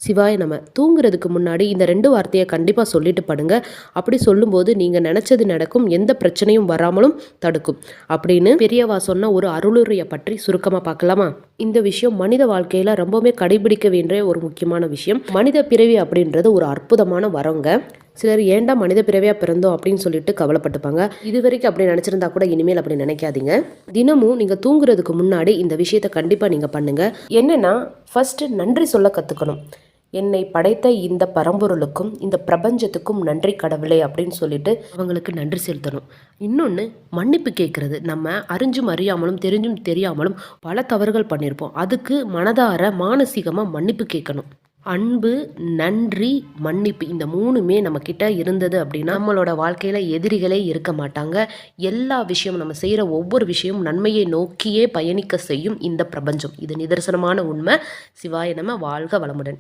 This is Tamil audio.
சிவாய நம. தூங்குறதுக்கு முன்னாடி இந்த 2 வார்த்தையை கண்டிப்பாக சொல்லிட்டு படுங்க. அப்படி சொல்லும்போது நீங்கள் நினச்சது நடக்கும், எந்த பிரச்சனையும் வராமலும் தடுக்கும் அப்படின்னு பெரியவா சொன்ன ஒரு அருளுரையை பற்றி சுருக்கமாக பார்க்கலாமா? இந்த விஷயம் மனித வாழ்க்கையில் ரொம்பவுமே கடைபிடிக்க வேண்டிய ஒரு முக்கியமான விஷயம். மனித பிறவி அப்படின்றது ஒரு அற்புதமான வரங்க. சிலர் ஏன்டா மனித பிறவியாக பிறந்தோம் அப்படின்னு சொல்லிட்டு கவலைப்பட்டுப்பாங்க. இது வரைக்கும் அப்படி நினச்சிருந்தா கூட இனிமேல் அப்படி நினைக்காதீங்க. தினமும் நீங்கள் தூங்குறதுக்கு முன்னாடி இந்த விஷயத்தை கண்டிப்பாக நீங்கள் பண்ணுங்கள். என்னென்னா, ஃபஸ்ட்டு நன்றி சொல்ல கற்றுக்கணும். என்னை படைத்த இந்த பரம்பொருளுக்கும் இந்த பிரபஞ்சத்துக்கும் நன்றி கடவுளே அப்படின்னு சொல்லிட்டு அவங்களுக்கு நன்றி செலுத்தணும். இன்னொன்று, மன்னிப்பு கேட்குறது. நம்ம அறிஞ்சும் அறியாமலும் தெரிஞ்சும் தெரியாமலும் பல தவறுகள் பண்ணியிருப்போம். அதுக்கு மனதார மானசீகமாக மன்னிப்பு கேட்கணும். அன்பு, நன்றி, மன்னிப்பு இந்த 3மே நம்மக்கிட்ட இருந்தது அப்படின்னா நம்மளோட வாழ்க்கையில் எதிரிகளே இருக்க மாட்டாங்க. எல்லா விஷயமும் நம்ம செய்கிற ஒவ்வொரு விஷயமும் நன்மையை நோக்கியே பயணிக்க செய்யும் இந்த பிரபஞ்சம். இது நிதர்சனமான உண்மை. சிவாய நம. வாழ்க வளமுடன்.